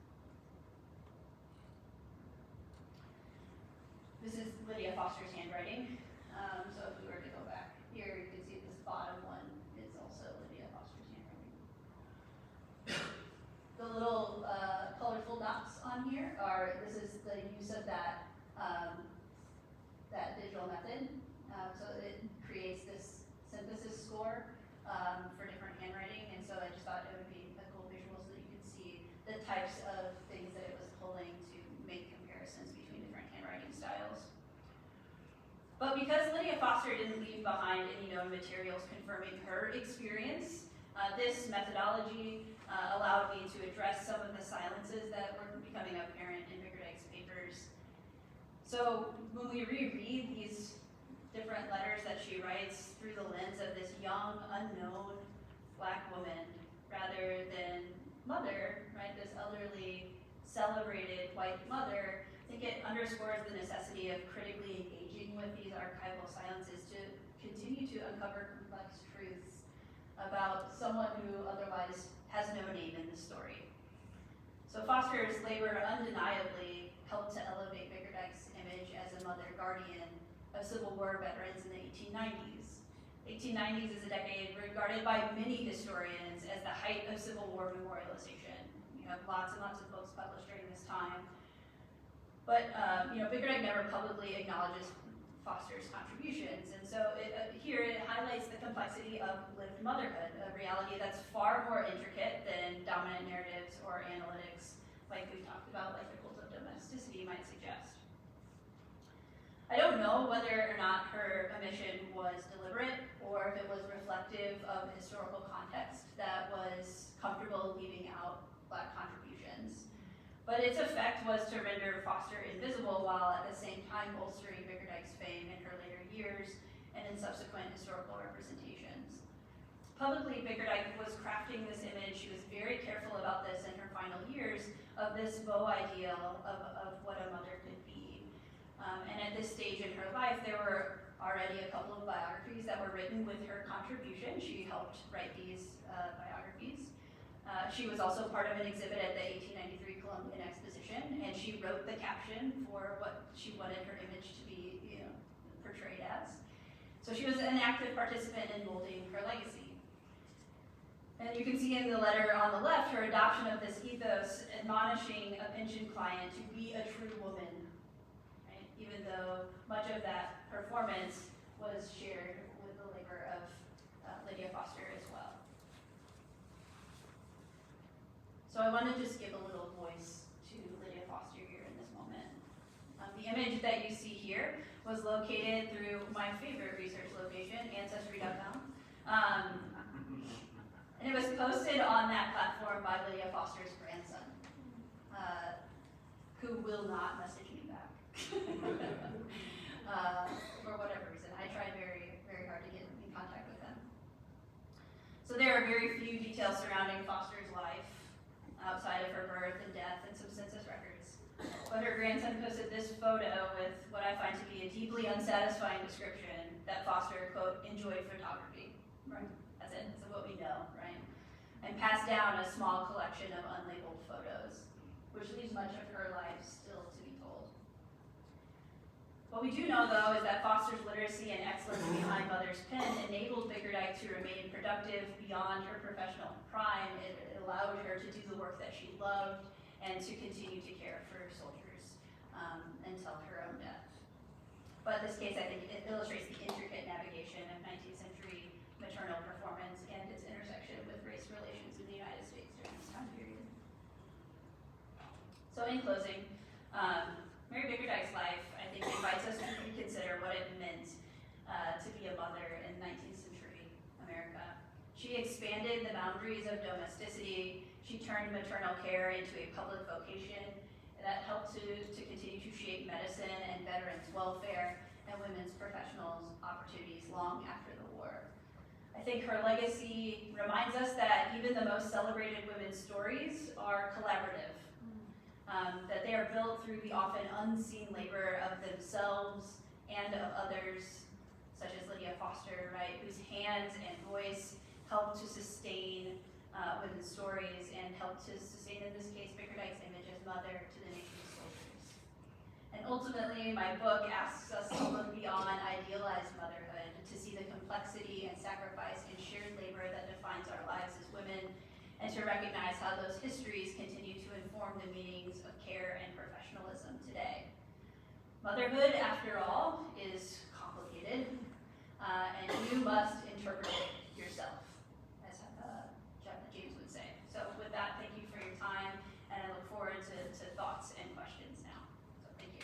This is Lydia Foster's handwriting. So if we were to go back here, you can see this bottom one is also Lydia Foster's handwriting. The little colorful dots on here this is the use of that digital method. So it creates this synthesis score for different handwriting, and so I just thought it would be a cool visual so that you could see the types of things that it was pulling to make comparisons between different handwriting styles. But because Lydia Foster didn't leave behind any known materials confirming her experience, this methodology allowed me to address some of the silences that were becoming apparent in Bickerdyke's papers. So when we reread these different letters that she writes through the lens of this young, unknown black woman, rather than mother, right, this elderly, celebrated white mother, I think it underscores the necessity of critically engaging with these archival silences to continue to uncover complex truths about someone who otherwise has no name in the story. So Foster's labor undeniably helped to elevate Bickerdyke's image as a mother guardian of Civil War veterans in the 1890s. 1890s is a decade regarded by many historians as the height of Civil War memorialization. You have lots and lots of books published during this time. But Bickerdyke never publicly acknowledges Foster's contributions, and so here it highlights the complexity of lived motherhood, a reality that's far more intricate than dominant narratives or analytics like we talked about, like the cult of domesticity might suggest. I don't know whether or not her omission was deliberate or if it was reflective of historical context that was comfortable leaving out Black contributions. But its effect was to render Foster invisible while at the same time bolstering Bickerdyke's fame in her later years and in subsequent historical representations. Publicly, Bickerdyke was crafting this image. She was very careful about this in her final years of this beau ideal of what a mother could be. And at this stage in her life, there were already a couple of biographies that were written with her contribution. She helped write these biographies. She was also part of an exhibit at the 1893 Columbian Exposition, and she wrote the caption for what she wanted her image to be, portrayed as. So she was an active participant in molding her legacy. And you can see in the letter on the left her adoption of this ethos, admonishing a pension client to be a true woman, right? Even though much of that performance was shared with the labor of Lydia Foster as well. So I want to just give a little voice to Lydia Foster here in this moment. The image that you see here was located through my favorite research location, Ancestry.com. And it was posted on that platform by Lydia Foster's grandson, who will not message me back. For whatever reason. I tried very, very hard to get in contact with them. So there are very few details surrounding Foster's life outside of her birth and death and some census records. But her grandson posted this photo with what I find to be a deeply unsatisfying description that Foster, quote, enjoyed photography. Right. That's it. That's what we know, right? And passed down a small collection of unlabeled photos, which leaves much of her life still to be told. What we do know, though, is that Foster's literacy and excellence behind Mother's pen enabled Bickerdyke to remain productive beyond her professional prime. It allowed her to do the work that she loved and to continue to care for soldiers until her own death. But in this case, I think it illustrates the intricate navigation of 19th century maternal performance and its intersection with race relations in the United States during this time period. So in closing, Mary Bickerdyke's life, I think, invites us to reconsider what it meant to be a mother in 19th century America. She expanded the boundaries of domesticity. She turned maternal care into a public vocation that helped to continue to shape medicine and veterans' welfare and women's professionals' opportunities long after the war. I think her legacy reminds us that even the most celebrated women's stories are collaborative, that they are built through the often unseen labor of themselves and of others, such as Lydia Foster, right, whose hands and voice helped to sustain women's stories and helped to sustain, in this case, Bickerdyke's image as mother to the nation's soldiers. And ultimately, my book asks us to look beyond idealized motherhood, to see the complexity and sacrifice and shared labor that defines our lives as women, and to recognize how those histories continue to inform the meanings of care and professionalism today. Motherhood, after all, is complicated, and you must interpret it yourself, as James would say. So with that, thank you for your time, and I look forward to thoughts and questions now. So thank you.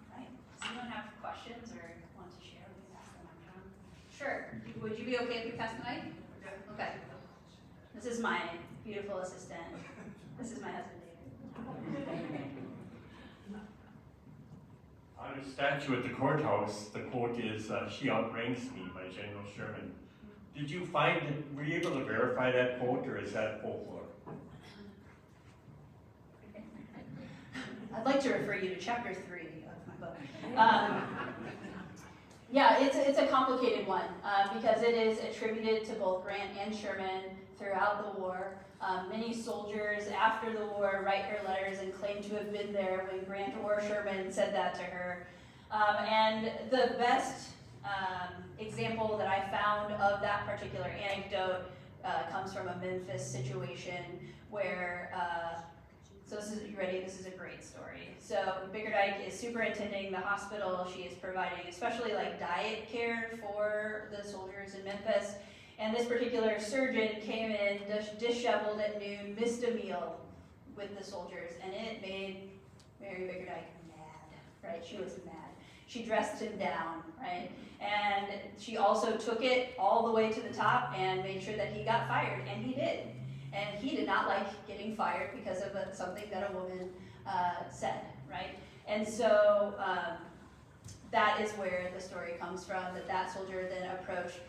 All right, does anyone have questions or want to share? We can pass the mic around. Sure. Would you be okay if we pass the mic? Okay. This is my beautiful assistant. This is my husband, David. On a statue at the courthouse, the quote is, "She outranks me," by General Sherman. Did you were you able to verify that quote, or is that folklore? I'd like to refer you to chapter 3 of my book. Yeah, it's a complicated one because it is attributed to both Grant and Sherman throughout the war. Many soldiers after the war write her letters and claim to have been there when Grant or Sherman said that to her. And the best example that I found of that particular anecdote comes from a Memphis situation where, so you ready? This is a great story. So Bickerdyke is superintending the hospital. She is providing especially like diet care for the soldiers in Memphis. And this particular surgeon came in disheveled at noon, missed a meal with the soldiers, and it made Mary Bickerdyke mad, right? She was mad. She dressed him down, right? And she also took it all the way to the top and made sure that he got fired, and he did. And he did not like getting fired because of something that a woman said, right? And so that is where the story comes from, that soldier then approached.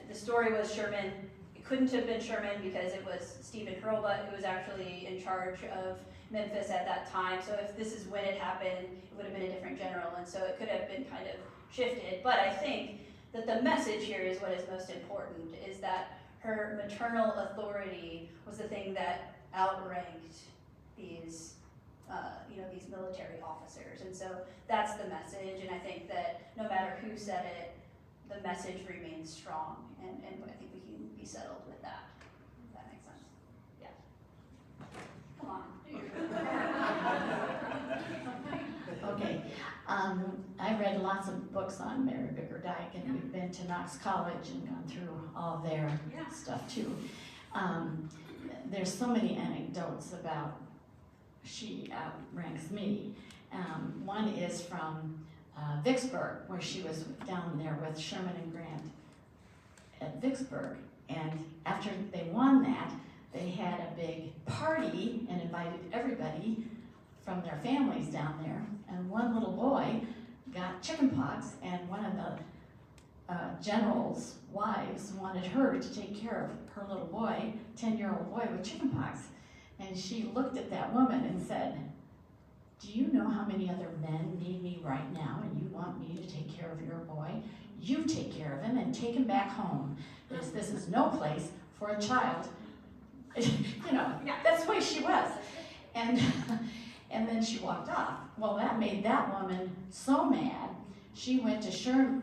The story was Sherman. It couldn't have been Sherman because it was Stephen Hurlbut who was actually in charge of Memphis at that time. So if this is when it happened, it would have been a different general, and so it could have been kind of shifted. But I think that the message here is what is most important, is that her maternal authority was the thing that outranked these these military officers. And so that's the message, and I think that no matter who said it, the message remains strong, and I think we can be settled with that. If that makes sense. Yeah. Come on, do your Okay, I read lots of books on Mary Bickerdyke, and we've been to Knox College and gone through all their stuff too. There's so many anecdotes about she outranks me. One is from Vicksburg, where she was down there with Sherman and Grant at Vicksburg, and after they won that, they had a big party and invited everybody from their families down there, and one little boy got chickenpox, and one of the general's wives wanted her to take care of her little boy, 10-year-old boy with chickenpox. And she looked at that woman and said, "Do you know how many other men need me right now, and you want me to take care of your boy? You take care of him and take him back home. This is no place for a child." That's the way she was. And then she walked off. Well, that made that woman so mad. She went to Sherman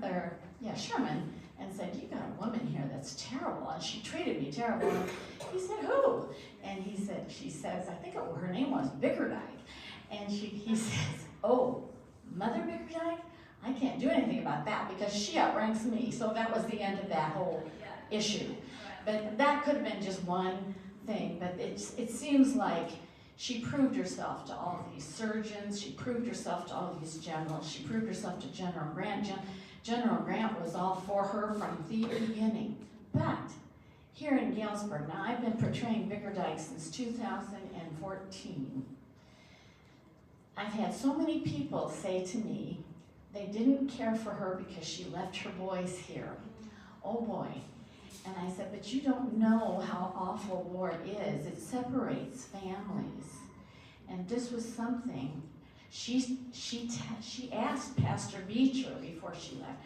and said, "You got a woman here that's terrible, and she treated me terrible." And he said, "Who?" And she says, I think her name was Bickerdyke. And he says, "Oh, Mother Bickerdyke? I can't do anything about that because she outranks me." So that was the end of that whole issue. But that could have been just one thing, but it seems like she proved herself to all these surgeons, she proved herself to all these generals, she proved herself to General Grant. General Grant was all for her from the beginning. But here in Galesburg, now I've been portraying Bickerdyke since 2014. I've had so many people say to me they didn't care for her because she left her boys here. Oh boy. And I said, but you don't know how awful war is. It separates families. And this was something. She asked Pastor Beecher before she left,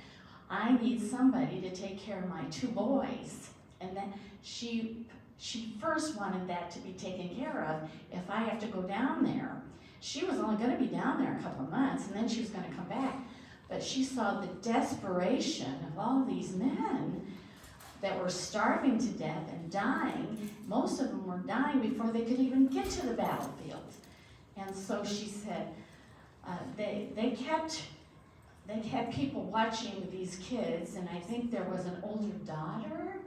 "I need somebody to take care of my 2 boys." And then she first wanted that to be taken care of if I have to go down there. She was only going to be down there a couple of months, and then she was going to come back. But she saw the desperation of all these men that were starving to death and dying. Most of them were dying before they could even get to the battlefield. And so she said, they kept people watching these kids, and I think there was an older daughter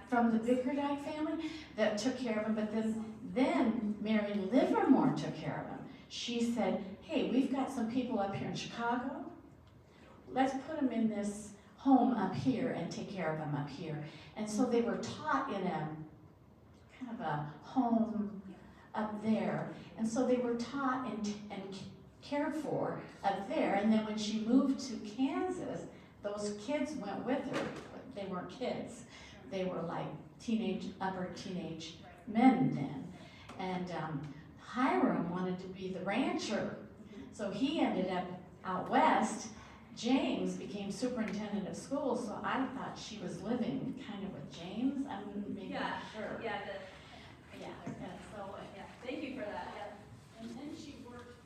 from the Bickerdyke family that took care of them, but then Mary Livermore took care of them. She said, "Hey, we've got some people up here in Chicago. Let's put them in this home up here and take care of them up here." And so they were taught in a kind of a home up there. And so they were taught and cared for up there. And then when she moved to Kansas, those kids went with her. But they weren't kids. They were like upper teenage men then. And Hiram wanted to be the rancher. So he ended up out west. James became superintendent of schools, so I thought she was living kind of with James. I'm maybe not sure. Thank you for that. And then she worked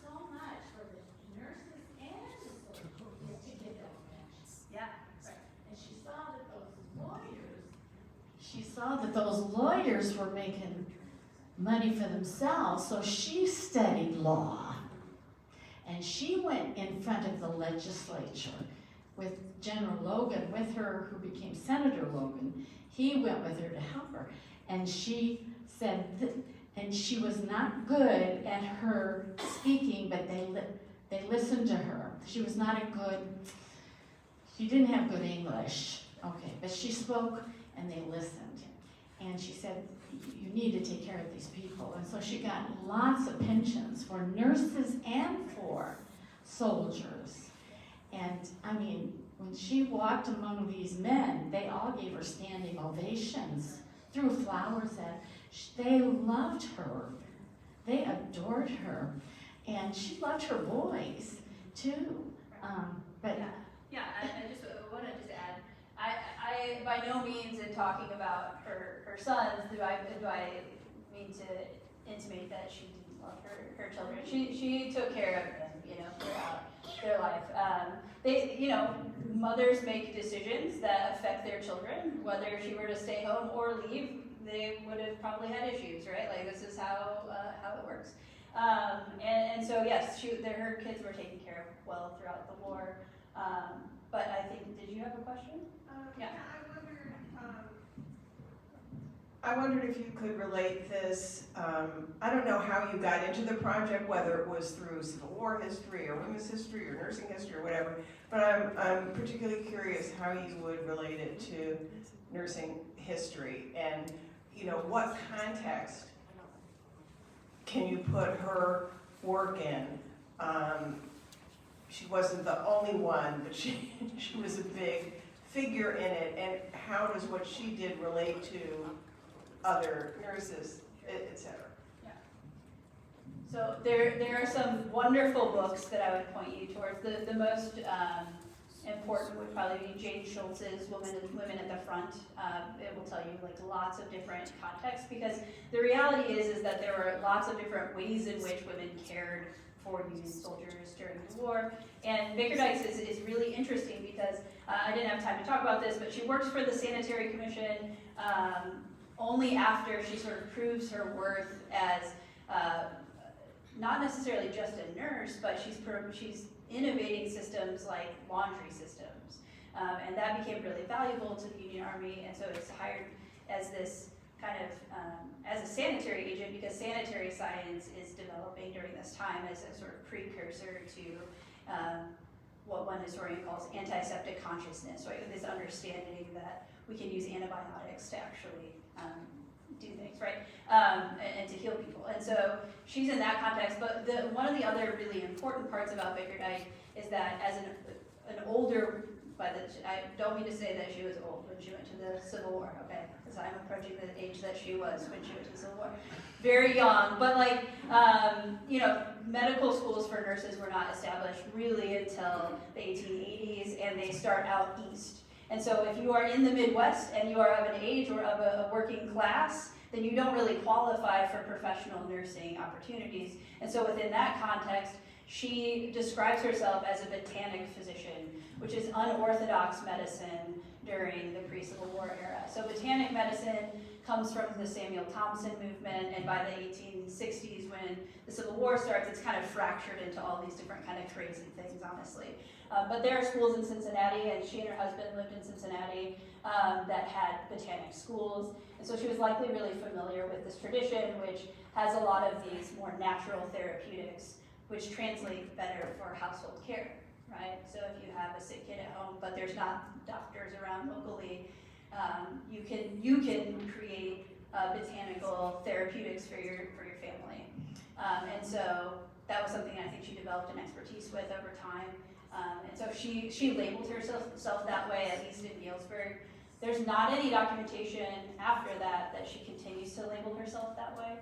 so much for the nurses and the soldiers to get those pensions. And she saw that those lawyers were making money for themselves, so she studied law. And she went in front of the legislature with General Logan with her, who became Senator Logan. He went with her to help her. And she said, and she was not good at her speaking, but they listened to her. She didn't have good English. Okay, but this. She spoke and they listened. And she said, you need to take care of these people. And so she got lots of pensions for nurses and for soldiers. And I mean, when she walked among these men, they all gave her standing ovations, threw flowers at. They loved her. They adored her. And she loved her boys too. But Yeah, I just want to just add, I by no means in talking about her sons do I mean to intimate that she didn't love her children. She took care of them, throughout their life. Mothers make decisions that affect their children. Whether she were to stay home or leave, they would have probably had issues, right? Like this is how it works. And so yes, her kids were taken care of well throughout the war. But I think, did you have a question? Yeah. I wondered if you could relate this. I don't know how you got into the project, whether it was through Civil War history or women's history or nursing history or whatever. But I'm particularly curious how you would relate it to nursing history, and what context can you put her work in? She wasn't the only one, but she was a big figure in it, and how does what she did relate to other nurses, etc.? Yeah. So there are some wonderful books that I would point you towards. The most important would probably be Jane Schultz's Women at the Front. It will tell you like lots of different contexts, because the reality is that there were lots of different ways in which women cared for Union soldiers during the war. And Bickerdyke's is really interesting because I didn't have time to talk about this, but she works for the Sanitary Commission only after she sort of proves her worth as not necessarily just a nurse, but she's innovating systems like laundry systems. And that became really valuable to the Union Army, and so it's hired as this kind of, as a sanitary agent, because sanitary science is developing during this time as a sort of precursor to what one historian calls antiseptic consciousness, right? This understanding that we can use antibiotics to actually do things, right? And to heal people. And so she's in that context, but one of the other really important parts about Bickerdyke is that as an older, I don't mean to say that she was old when she went to the Civil War, okay? Because I'm approaching the age that she was when she went to the Civil War. Very young, but medical schools for nurses were not established really until the 1880s, and they start out east. And so if you are in the Midwest and you are of an age or of a working class, then you don't really qualify for professional nursing opportunities. And so within that context, she describes herself as a botanic physician, which is unorthodox medicine during the pre-Civil War era. So botanic medicine comes from the Samuel Thompson movement, and by the 1860s, when the Civil War starts, it's kind of fractured into all these different kind of crazy things, honestly. But there are schools in Cincinnati, and she and her husband lived in Cincinnati that had botanic schools, and so she was likely really familiar with this tradition, which has a lot of these more natural therapeutics, which translate better for household care, right? So if you have a sick kid at home, but there's not doctors around locally, you can create botanical therapeutics for your family. And so that was something I think she developed an expertise with over time. And so she labeled herself that way, at least in Galesburg. There's not any documentation after that she continues to label herself that way.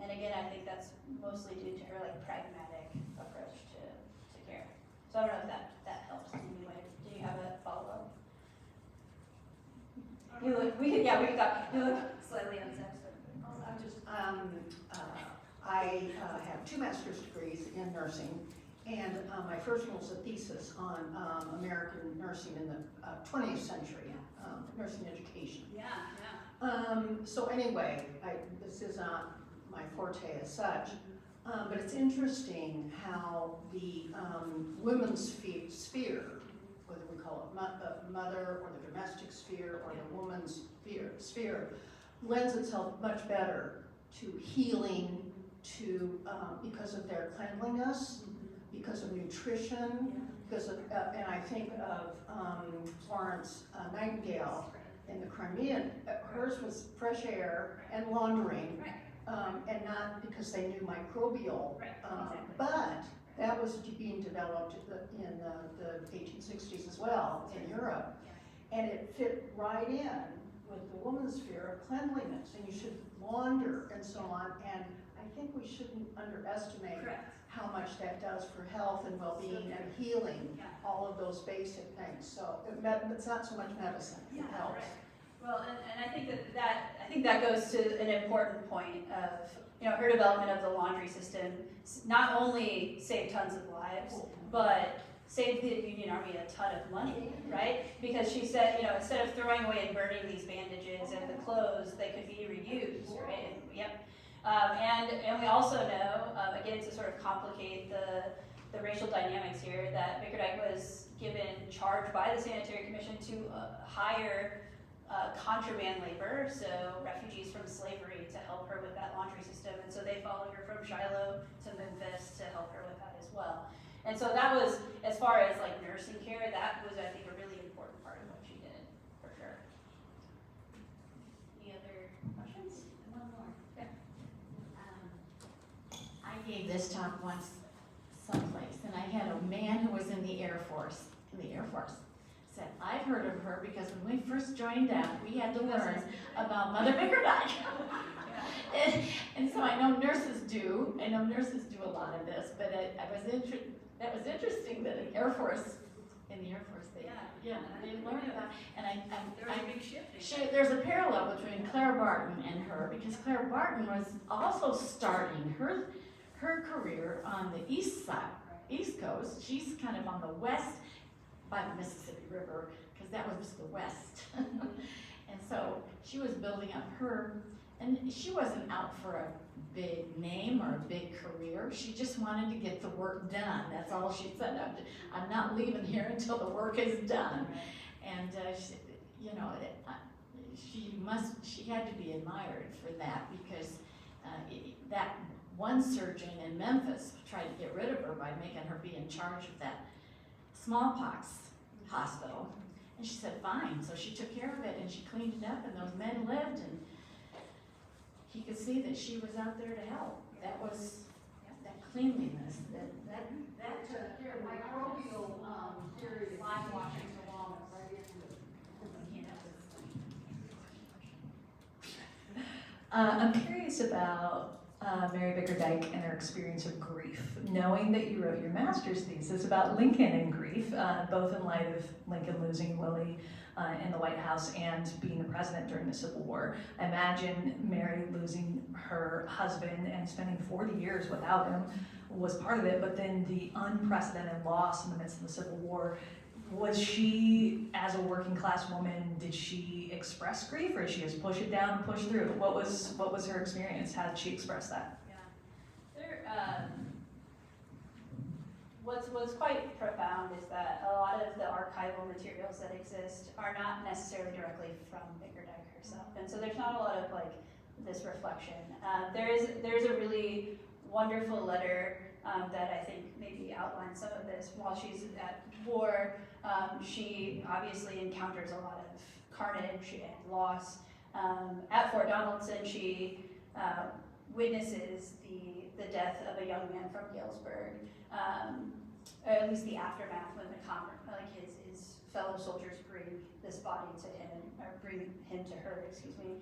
And again, I think that's mostly due to her pragmatic approach to care. So I don't know if that helps in any way. Do you have a follow-up? We could talk. You look slightly unsatisfied. I have 2 master's degrees in nursing, and my first one was a thesis on American nursing in the 20th century, nursing education. Yeah. So anyway, this is not my forte as such, but it's interesting how the women's sphere, whether we call it the mother or the domestic sphere or the woman's sphere, lends itself much better to healing, to because of their cleanliness, because of nutrition, because, and I think of Florence Nightingale in the Crimea. Hers was fresh air and laundering, and not because they knew microbial. But that was being developed in the 1860s as well in Europe, and it fit right in with the woman's sphere of cleanliness, and you should launder and so on. And I think we shouldn't underestimate how much that does for health and well-being and healing, all of those basic things. So it's not so much medicine, it helps. Right. Well, and I think that goes to an important point of, her development of the laundry system not only saved tons of lives, but saved the Union Army a ton of money, right? Because she said, instead of throwing away and burning these bandages and the clothes, they could be reused, right? And we also know, again, to sort of complicate the racial dynamics here, that Bickerdyke was given charge by the Sanitary Commission to hire contraband labor, so refugees from slavery, to help her with that laundry system. And so they followed her from Shiloh to Memphis to help her with that as well. And so that was, as far as like nursing care, that was, I think, a really important part of what she did, for sure. Any other questions? One more. Yeah. I gave this talk once someplace, and I had a man who was in the Air Force, said, I've heard of her because when we first joined up, we had to learn about Mother Bickerdyke. And so I know nurses do a lot of this, but that was interesting that in the Air Force, they learn about, and there's a parallel between Clara Barton and her, because Clara Barton was also starting her career on the east coast. She's kind of on the west by the Mississippi River, because that was the west. And so she was building up and she wasn't out for a big name or a big career. She just wanted to get the work done. That's all she said. I'm not leaving here until the work is done. And she had to be admired for that, because that one surgeon in Memphis tried to get rid of her by making her be in charge of that smallpox hospital. And she said, fine. So she took care of it, and she cleaned it up, and those men lived, and he could see that she was out there to help. That was that cleanliness, that microbial theory of line washing so long right into it. I'm curious about Mary Bickerdyke and her experience of grief, knowing that you wrote your master's thesis about Lincoln and grief, both in light of Lincoln losing Willie in the White House and being the president during the Civil War. I imagine Mary losing her husband and spending 40 years without him was part of it, but then the unprecedented loss in the midst of the Civil War. Was she, as a working class woman, did she express grief, or did she just push it down and push through? What was her experience? How did she express that? What's quite profound is that a lot of the archival materials that exist are not necessarily directly from Bickerdyke herself, and so there's not a lot of like this reflection. There's a really wonderful letter that I think maybe outlines some of this. While she's at war, she obviously encounters a lot of carnage and loss. At Fort Donaldson, she witnesses the death of a young man from Galesburg, or at least the aftermath, when his fellow soldiers bring this body to him, or bring him to her, excuse me,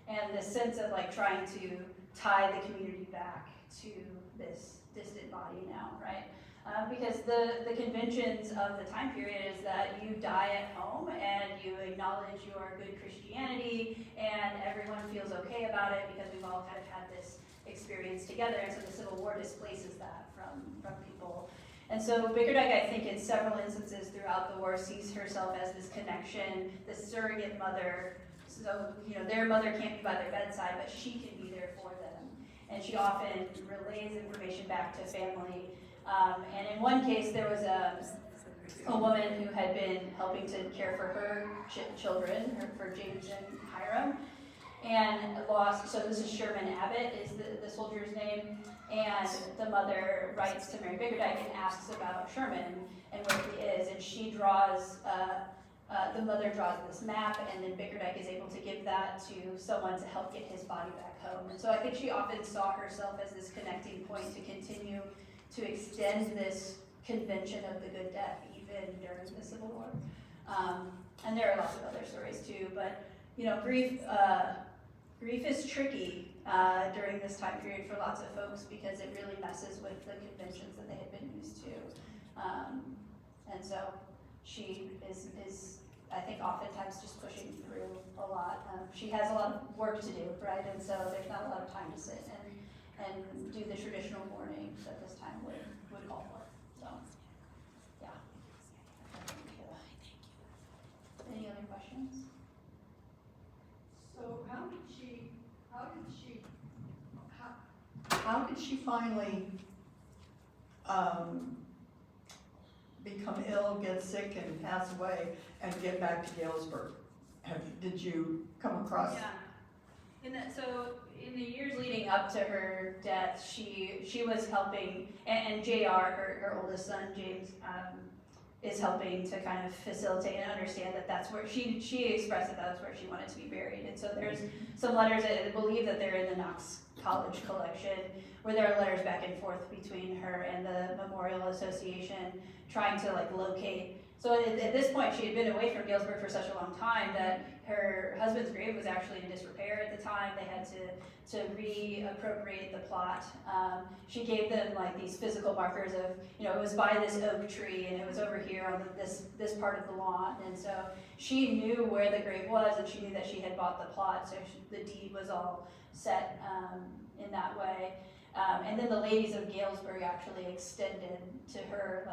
and the sense of like trying to tie the community back to this distant body now, right? Because the conventions of the time period is that you die at home and you acknowledge your good Christianity, and everyone feels okay about it because we've all kind of had this experience together, and so the Civil War displaces that from people. And so Bickerdyke, I think, in several instances throughout the war, sees herself as this connection, this surrogate mother. So, their mother can't be by their bedside, but she can be there for them. And she often relays information back to family. And in one case, there was a woman who had been helping to care for her children, for James and Hiram. and lost, so this is Sherman Abbott is the soldier's name, and the mother writes to Mary Bickerdyke and asks about Sherman and where he is, and she draws, the mother draws this map, and then Bickerdyke is able to give that to someone to help get his body back home. And so I think she often saw herself as this connecting point to continue to extend this convention of the good death even during the Civil War. And there are lots of other stories too, but grief is tricky during this time period for lots of folks because it really messes with the conventions that they had been used to. And so she is I think oftentimes just pushing through a lot. She has a lot of work to do, right? And so there's not a lot of time to sit and do the traditional mourning that this time would call for. So, yeah. Any other questions? So how did she finally become ill, get sick, and pass away, and get back to Galesburg? Did you come across? Yeah. So in the years leading up to her death, she was helping, and JR, her oldest son, James, is helping to kind of facilitate and understand that that's where she expressed that that's where she wanted to be buried. And so there's some letters, I believe that they're in the Knox College collection, where there are letters back and forth between her and the Memorial Association trying to locate. So at this point, she had been away from Galesburg for such a long time that her husband's grave was actually in disrepair at the time. They had to reappropriate the plot. She gave them these physical markers of, it was by this oak tree and it was over here on this part of the lawn. And so she knew where the grave was and she knew that she had bought the plot. So the deed was all set in that way. And then the ladies of Galesburg actually extended to her,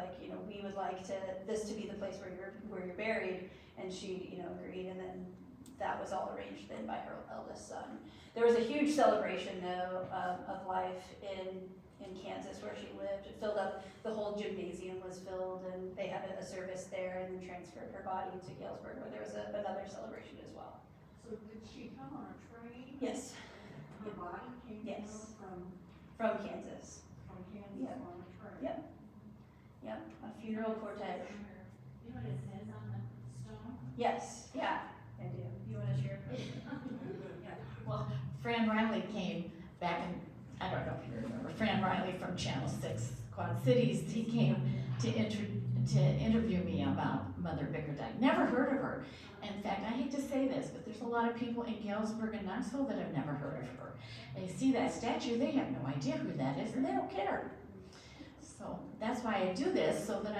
we would like this to be the place where you're buried, and she, agreed, and then that was all arranged then by her eldest son. There was a huge celebration though of life in Kansas where she lived. It filled up, the whole gymnasium was filled, and they had a service there, and then transferred her body to Galesburg where there was another celebration as well. So did she come on a train? Yes. Her body came Yes. from Kansas. Kansas Yep. on a train? Yep. Yep, a funeral cortege. You know what it says on the stone? Yes, yeah, I do. You want to share? Well, Fran Riley came back in, I don't know if you remember, Fran Riley from Channel 6 Quad Cities. He came to interview me about Mother Bickerdyke. Never heard of her. In fact, I hate to say this, but there's a lot of people in Galesburg and Knoxville that have never heard of her. They see that statue, they have no idea who that is, and they don't care. So that's why I do this, so that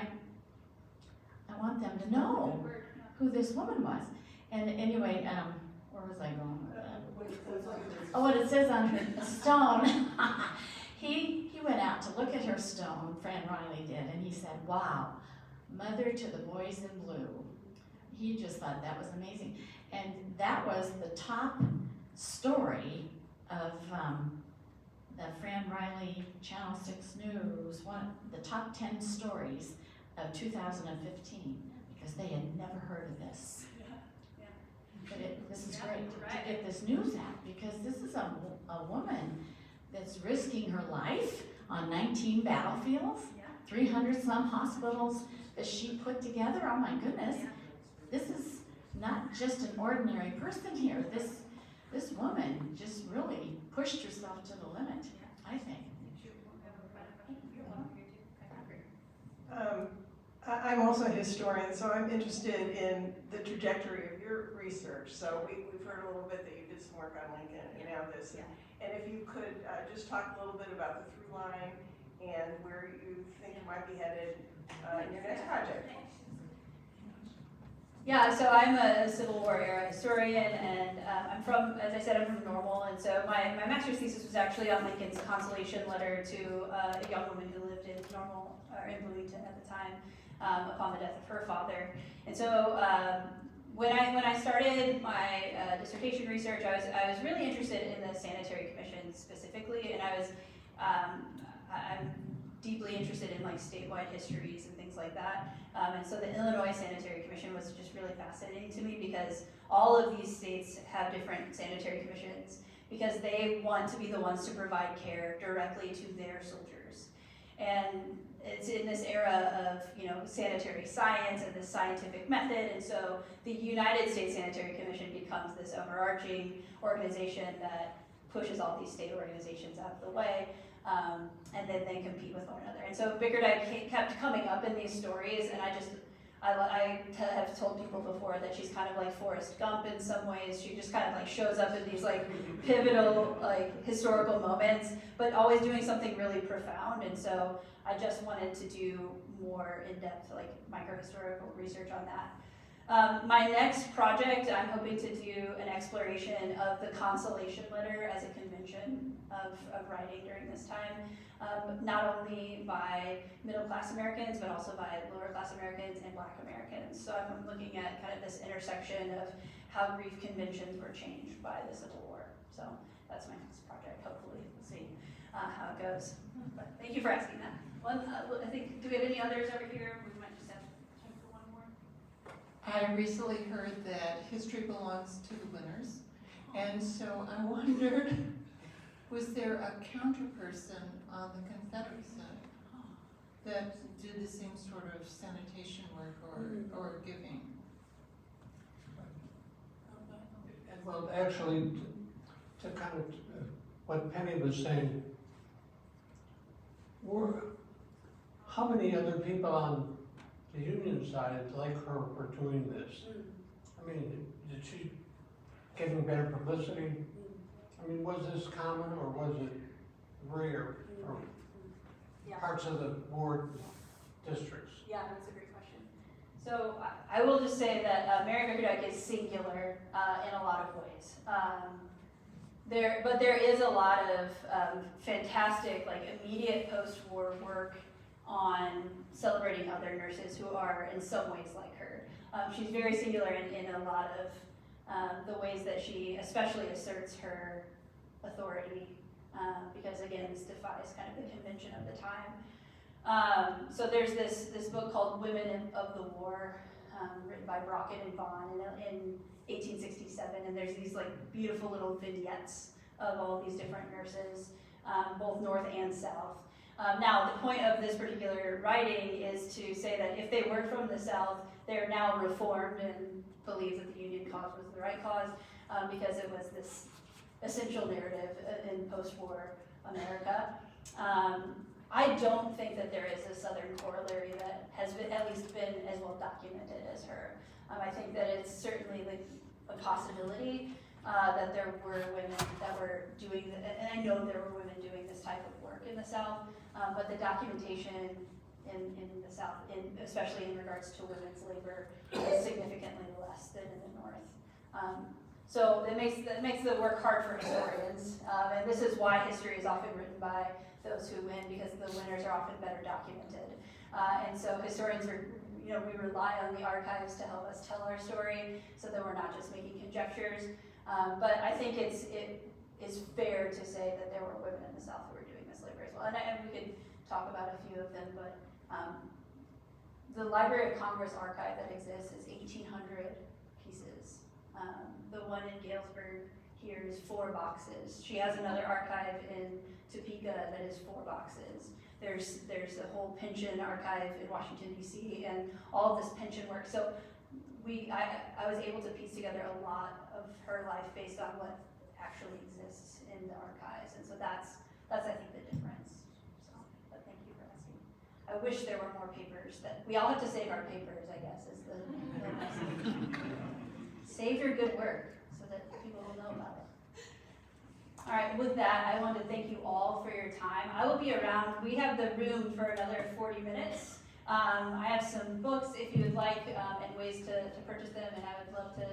I want them to know who this woman was. And anyway, where was I going with that? Oh, what it says on her stone. He went out to look at her stone, Fran Riley did, and he said, wow, mother to the boys in blue. He just thought that was amazing. And that was the top story of the Fran Riley Channel 6 News, the top 10 stories of 2015, because they had never heard of this. But this is great to get this news out, because this is a woman that's risking her life on 19 battlefields, 300 some hospitals that she put together. Oh my goodness. This is not just an ordinary person here. This woman just really pushed herself to the limit, I think. I'm also a historian, so I'm interested in the trajectory of your research. So we've heard a little bit that you did some work on Lincoln and now this. And if you could just talk a little bit about the through line and where you think you might be headed in your next project. Yeah, so I'm a Civil War era historian, and I'm from, as I said, I'm from Normal, and so my master's thesis was actually on Lincoln's consolation letter to a young woman who lived in Normal, or in Bloomington at the time, upon the death of her father. And so when I started my dissertation research, I was really interested in the Sanitary Commission specifically, and I'm deeply interested in like statewide histories and things like that. And so the Illinois Sanitary Commission was just really fascinating to me because all of these states have different sanitary commissions because they want to be the ones to provide care directly to their soldiers. And it's in this era of, you know, sanitary science and this scientific method, and so the United States Sanitary Commission becomes this overarching organization that pushes all these state organizations out of the way, and then they compete with one another. And so Bickerdyke kept coming up in these stories, and I have told people before that she's kind of like Forrest Gump in some ways. She just kind of like shows up in these like pivotal like historical moments, but always doing something really profound. And so I just wanted to do more in-depth like microhistorical research on that. My next project, I'm hoping to do an exploration of the consolation letter as a convention of writing during this time, not only by middle-class Americans, but also by lower-class Americans and Black Americans. So I'm looking at kind of this intersection of how grief conventions were changed by the Civil War. So that's my next project, hopefully. We'll see how it goes. But thank you for asking that. I think, do we have any others over here? We might just have time for one more. I recently heard that history belongs to the winners, and so I wondered, was there a counterperson on the Confederate side that did the same sort of sanitation work or giving? Well, actually, to kind of what Penny was saying, how many other people on the Union side like her were doing this? I mean, did she getting better publicity? I mean, was this common or was it rare for parts of the ward districts? Yeah, that's a great question. So I will just say that Mary Bickerdyke is singular in a lot of ways. But there is a lot of fantastic, like immediate post-war work on celebrating other nurses who are in some ways like her. She's very singular in a lot of the ways that she especially asserts her authority, because again, this defies kind of the convention of the time. So there's this book called Women of the War, written by Brockett and Vaughn in 1867, and there's these like beautiful little vignettes of all these different nurses, both North and South. Now, the point of this particular writing is to say that if they were from the South, they're now reformed and believe that the Union cause was the right cause, because it was this essential narrative in post-war America. I don't think that there is a Southern corollary that has been, at least been as well documented as her. I think that it's certainly like a possibility that there were women that were doing, and I know there were women doing this type of work in the South, but the documentation in the South, especially in regards to women's labor, is significantly less than in the North. So that makes the work hard for historians, and this is why history is often written by those who win, because the winners are often better documented. And so historians are, we rely on the archives to help us tell our story, so that we're not just making conjectures. But I think it is fair to say that there were women in the South who were doing this labor as well. And we could talk about a few of them, but the Library of Congress archive that exists is 1,800 pieces. The one in Galesburg here is 4 boxes. She has another archive in Topeka that is 4 boxes. There's a whole pension archive in Washington, D.C., and all of this pension work. So I was able to piece together a lot of her life based on what actually exists in the archives, and so that's I think the difference. So, but thank you for asking. I wish there were more papers that we all have to save our papers, I guess, is the message. Save your good work so that people will know about it. All right, with that, I want to thank you all for your time. I will be around. We have the room for another 40 minutes. I have some books if you would like, and ways to purchase them, and I would love to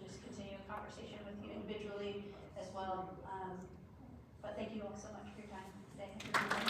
just continue a conversation with you individually as well. But thank you all so much for your time today.